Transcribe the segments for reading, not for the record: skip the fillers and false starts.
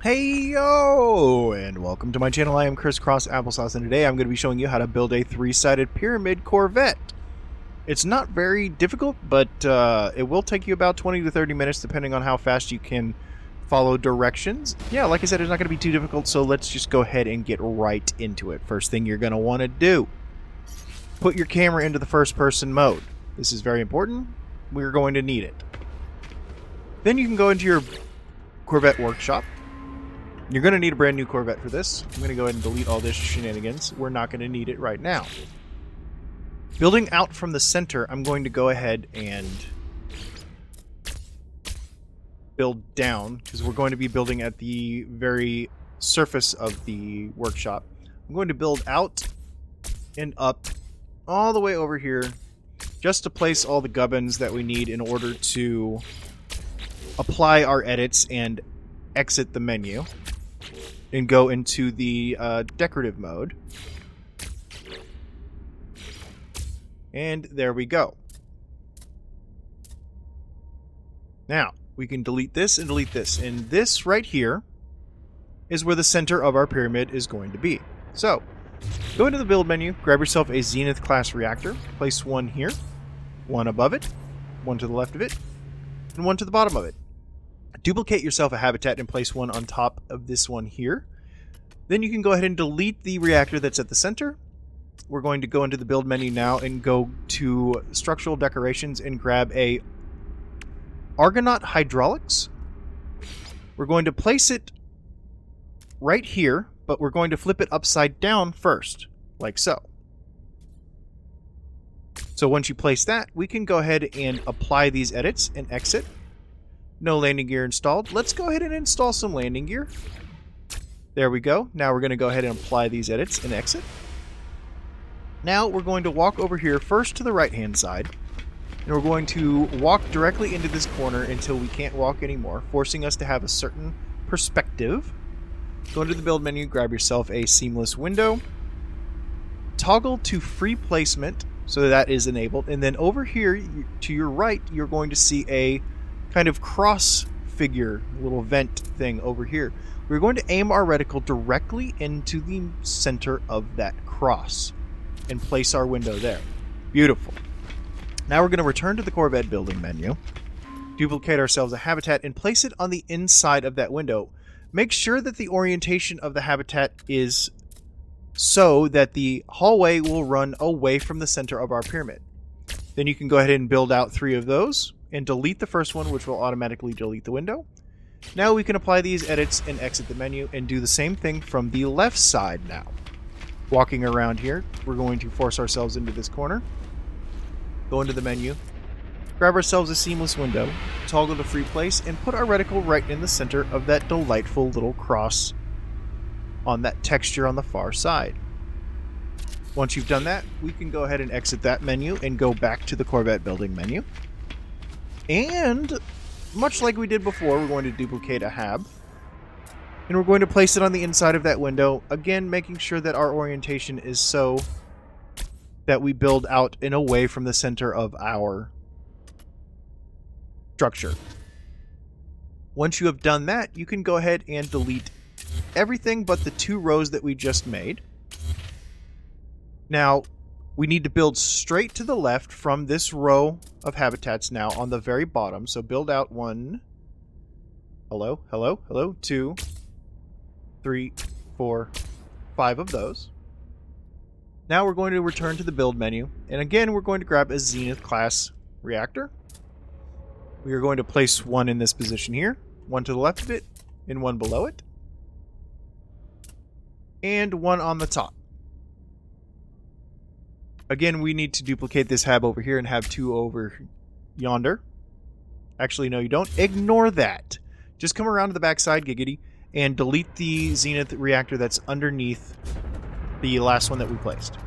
Hey yo, and welcome to my channel. I am Crisscross Applesauce, and today I'm going to be showing you how to build a three-sided pyramid Corvette. It's not very difficult, but it will take you about 20 to 30 minutes depending on how fast you can follow directions. Yeah, like I said, it's not going to be too difficult, so let's just go ahead and get right into it. First thing you're going to want to do, put your camera into the first-person mode. This is very important. We're going to need it. Then you can go into your Corvette workshop. You're going to need a brand new Corvette for this. I'm going to go ahead and delete all this shenanigans. We're not going to need it right now. Building out from the center, I'm going to go ahead and build down, because we're going to be building at the very surface of the workshop. I'm going to build out and up all the way over here just to place all the gubbins that we need in order to apply our edits and exit the menu and go into the decorative mode. And there we go. Now, we can delete this and delete this. And this right here is where the center of our pyramid is going to be. So, go into the build menu, grab yourself a Zenith class reactor, place one here, one above it, one to the left of it, and one to the bottom of it. Duplicate yourself a habitat and place one on top of this one here. Then you can go ahead and delete the reactor that's at the center. We're going to go into the build menu now and go to structural decorations and grab a Argonaut hydraulics. We're going to place it right here, but we're going to flip it upside down first, like so. So once you place that, we can go ahead and apply these edits and exit. No landing gear installed. Let's go ahead and install some landing gear. There we go. Now we're going to go ahead and apply these edits and exit. Now we're going to walk over here first to the right hand side, and we're going to walk directly into this corner until we can't walk anymore, forcing us to have a certain perspective. Go into the build menu, grab yourself a seamless window, toggle to free placement so that is enabled, and then over here to your right you're going to see a kind of cross figure, little vent thing over here. We're going to aim our reticle directly into the center of that cross and place our window there. Beautiful. Now we're going to return to the Corvette building menu, duplicate ourselves a habitat, and place it on the inside of that window. Make sure that the orientation of the habitat is so that the hallway will run away from the center of our pyramid. Then you can go ahead and build out 3 of those and delete the first one, which will automatically delete the window. Now we can apply these edits and exit the menu and do the same thing from the left side now. Walking around here, we're going to force ourselves into this corner, go into the menu, grab ourselves a seamless window, toggle to free place, and put our reticle right in the center of that delightful little cross on that texture on the far side. Once you've done that, we can go ahead and exit that menu and go back to the Corvette building menu. And much like we did before, we're going to duplicate a hab. And we're going to place it on the inside of that window, again making sure that our orientation is so that we build out and away from the center of our structure. Once you have done that, you can go ahead and delete everything but the 2 rows that we just made. Now, we need to build straight to the left from this row of habitats now on the very bottom. So build out 1, 2, 3, 4, 5 of those. Now we're going to return to the build menu. And again, we're going to grab a Zenith class reactor. We are going to place 1 in this position here, 1 to the left of it, and 1 below it. And 1 on the top. Again, we need to duplicate this hab over here and have 2 over yonder. Actually, no, you don't. Ignore that. Just come around to the backside, giggity, and delete the Zenith reactor that's underneath the last one that we placed.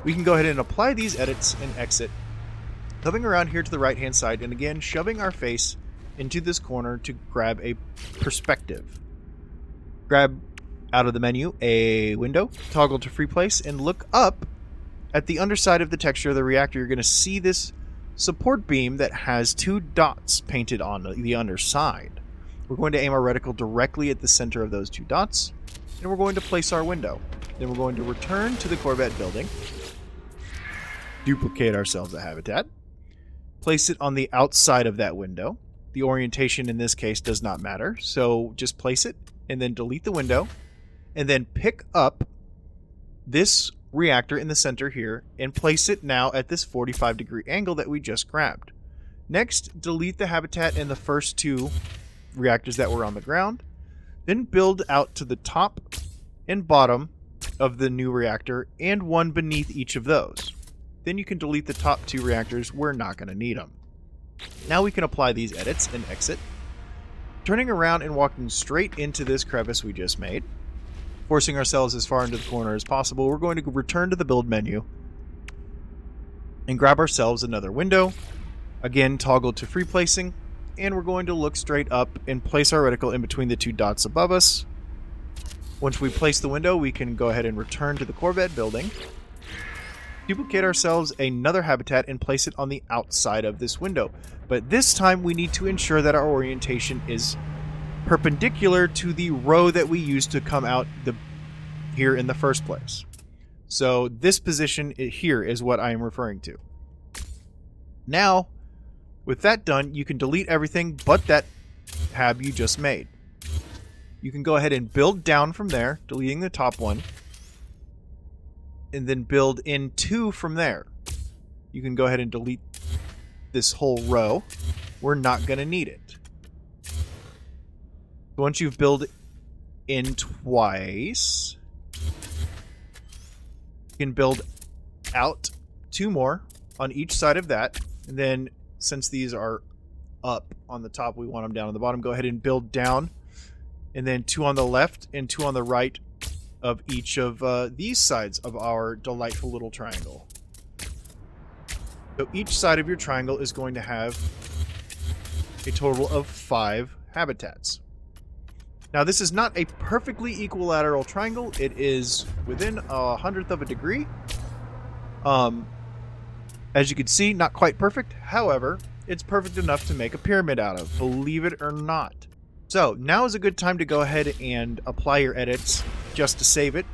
We can go ahead and apply these edits and exit, coming around here to the right-hand side, and again, shoving our face into this corner to grab a perspective. Grab out of the menu a window, toggle to free place, and look up. At the underside of the texture of the reactor, you're going to see this support beam that has 2 dots painted on the underside. We're going to aim our reticle directly at the center of those 2 dots, and we're going to place our window. Then we're going to return to the Corvette building, duplicate ourselves a habitat, place it on the outside of that window. The orientation in this case does not matter, so just place it, and then delete the window, and then pick up this reactor in the center here, and place it now at this 45-degree angle that we just grabbed. Next, delete the habitat and the first 2 reactors that were on the ground, then build out to the top and bottom of the new reactor and one beneath each of those. Then you can delete the top 2 reactors. We're not going to need them. Now we can apply these edits and exit, turning around and walking straight into this crevice we just made, forcing ourselves as far into the corner as possible. We're going to return to the build menu and grab ourselves another window, again toggle to free placing, and we're going to look straight up and place our reticle in between the 2 dots above us. Once we place the window, we can go ahead and return to the Corvette building, duplicate ourselves another habitat and place it on the outside of this window. But this time we need to ensure that our orientation is perpendicular to the row that we used to come out here in the first place. So this position here is what I am referring to. Now, with that done, you can delete everything but that tab you just made. You can go ahead and build down from there, deleting the top one, and then build in 2 from there. You can go ahead and delete this whole row. We're not going to need it. Once you've built in twice, you can build out 2 more on each side of that, and then since these are up on the top, we want them down on the bottom. Go ahead and build down, and then 2 on the left and 2 on the right of each of these sides of our delightful little triangle. So each side of your triangle is going to have a total of 5 habitats. Now this is not a perfectly equilateral triangle. It is within 1/100th of a degree. As you can see, not quite perfect. However, it's perfect enough to make a pyramid out of, believe it or not. So now is a good time to go ahead and apply your edits just to save it.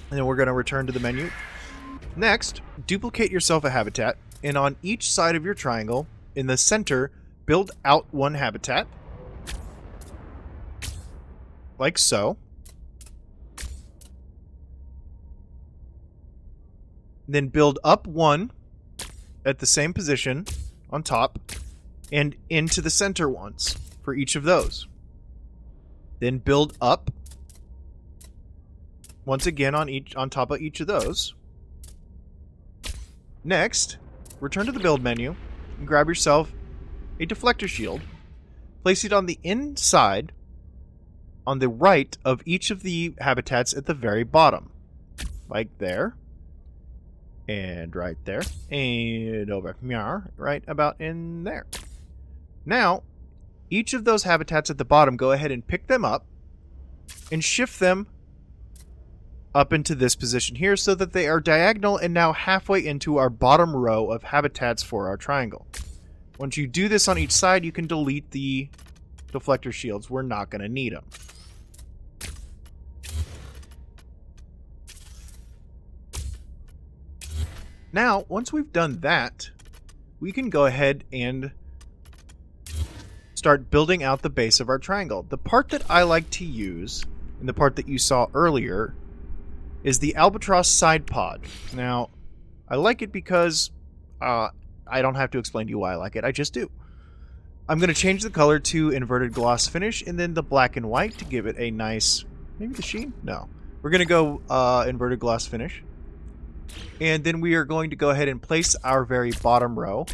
And then we're going to return to the menu. Next, duplicate yourself a habitat, and on each side of your triangle, in the center, build out 1 habitat. Like so. Then build up 1 at the same position on top and into the center once for each of those. Then build up once again on top of each of those. Next, return to the build menu and grab yourself a deflector shield. Place it on the inside on the right of each of the habitats at the very bottom. Like there. And right there. And over here. Right about in there. Now, each of those habitats at the bottom, go ahead and pick them up and shift them up into this position here so that they are diagonal and now halfway into our bottom row of habitats for our triangle. Once you do this on each side, you can delete the deflector shields. We're not going to need them. Now, once we've done that, we can go ahead and start building out the base of our triangle. The part that I like to use, and the part that you saw earlier, is the albatross side pod. Now, I like it because I don't have to explain to you why I like it. I just do. I'm going to change the color to inverted gloss finish and then the black and white to give it a nice... Maybe the sheen? No. We're going to go inverted gloss finish. And then we are going to go ahead and place our very bottom row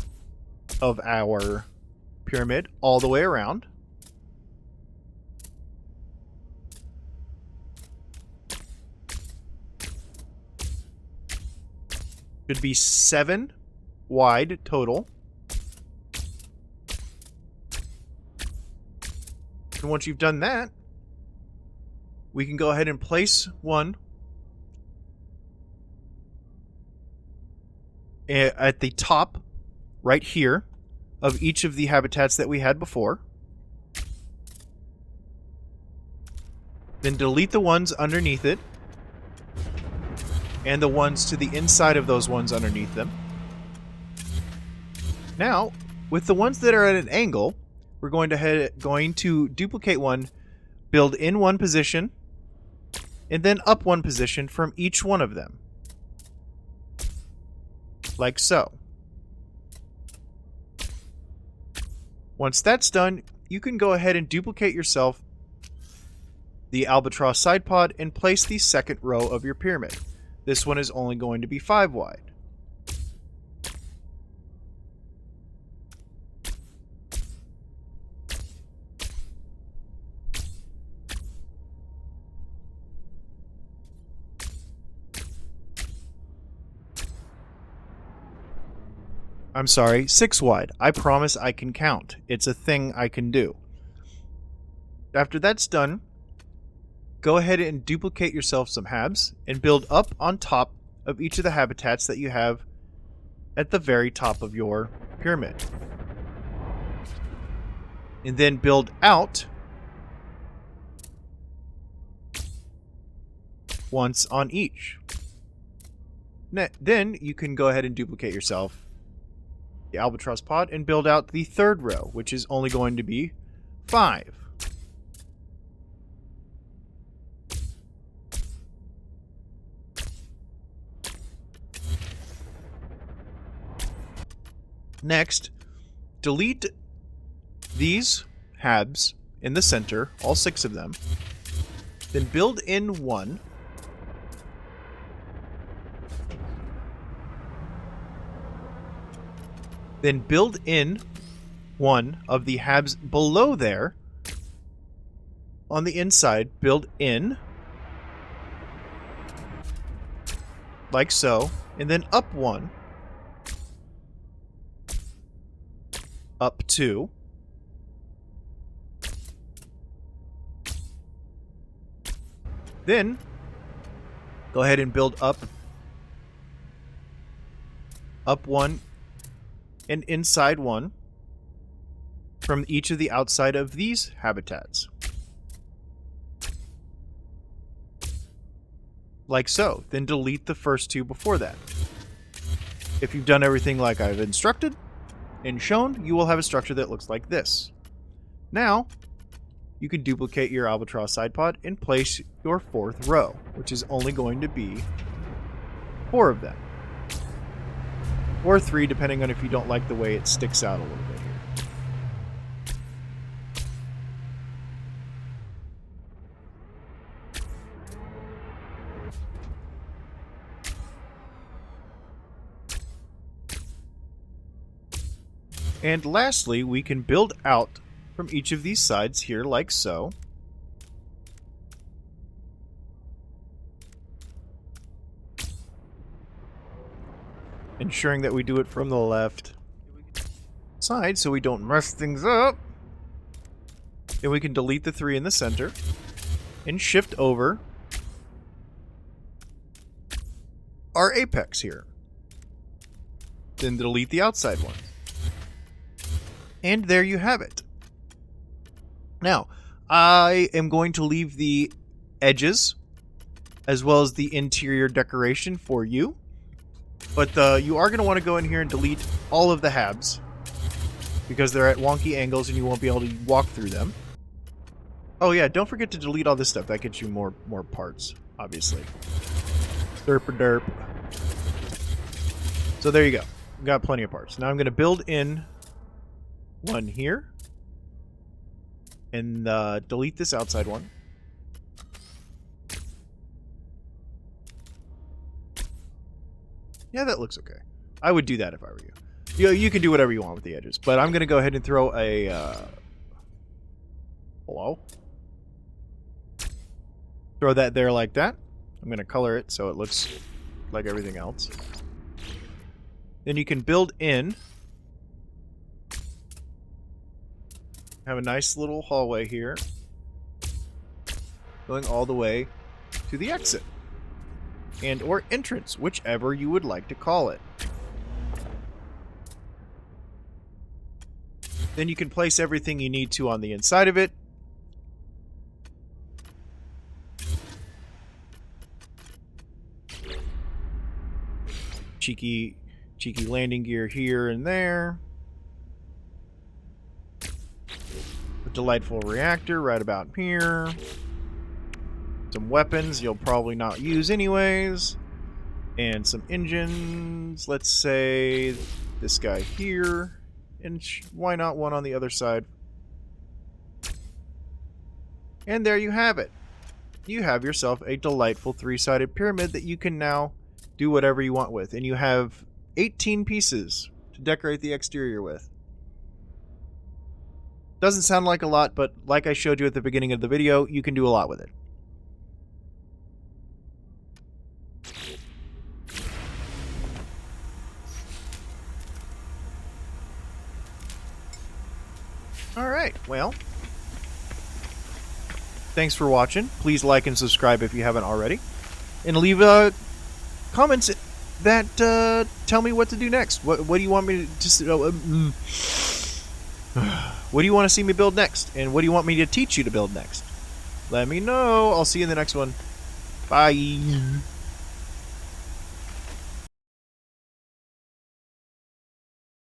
of our pyramid all the way around. Should be 7 wide total. And once you've done that, we can go ahead and place one at the top right here of each of the habitats that we had before. Then delete the ones underneath it, and the ones to the inside of those ones underneath them. Now, with the ones that are at an angle, we're going to duplicate one, build in one position, and then up one position from each one of them. Like so. Once that's done, you can go ahead and duplicate yourself the albatross side pod and place the second row of your pyramid. This one is only going to be 5 wide. I'm sorry, 6 wide. I promise I can count. It's a thing I can do. After that's done, go ahead and duplicate yourself some habs and build up on top of each of the habitats that you have at the very top of your pyramid. And then build out once on each. Then you can go ahead and duplicate yourself the albatross pod and build out the third row, which is only going to be 5. Next, delete these habs in the center, all 6 of them. Then build in one. Then build in one of the habs below there. On the inside, build in. Like so. And then up one. Up 2. Then go ahead and build up 1 and inside 1 from each of the outside of these habitats. Like so. Then delete the first 2 before that. If you've done everything like I've instructed and shown, you will have a structure that looks like this. Now, you can duplicate your albatross side pod and place your 4th row, which is only going to be 4 of them. Or 3, depending on if you don't like the way it sticks out a little bit here. And lastly, we can build out from each of these sides here like so. Ensuring that we do it from the left side so we don't mess things up. And we can delete the 3 in the center and shift over our apex here. Then delete the outside one. And there you have it. Now, I am going to leave the edges as well as the interior decoration for you. But you are going to want to go in here and delete all of the habs because they're at wonky angles and you won't be able to walk through them. Oh yeah, don't forget to delete all this stuff. That gets you more parts, obviously. Derp-a-derp. So there you go. We've got plenty of parts. Now I'm going to build in one here. And delete this outside one. Yeah, that looks okay. I would do that if I were you. You can do whatever you want with the edges. But I'm going to go ahead and throw a... hello? Throw that there like that. I'm going to color it so it looks like everything else. Then you can build in. Have a nice little hallway here. Going all the way to the exit. And or entrance, whichever you would like to call it. Then you can place everything you need to on the inside of it. cheeky landing gear here and there. A delightful reactor right about here. Some weapons you'll probably not use anyways. And some engines. Let's say this guy here. And why not one on the other side? And there you have it. You have yourself a delightful three-sided pyramid that you can now do whatever you want with. And you have 18 pieces to decorate the exterior with. Doesn't sound like a lot, but like I showed you at the beginning of the video, you can do a lot with it. Alright, well, thanks for watching. Please like and subscribe if you haven't already. And leave comments that tell me what to do next. What do you want me to what do you want to see me build next? And what do you want me to teach you to build next? Let me know. I'll see you in the next one. Bye.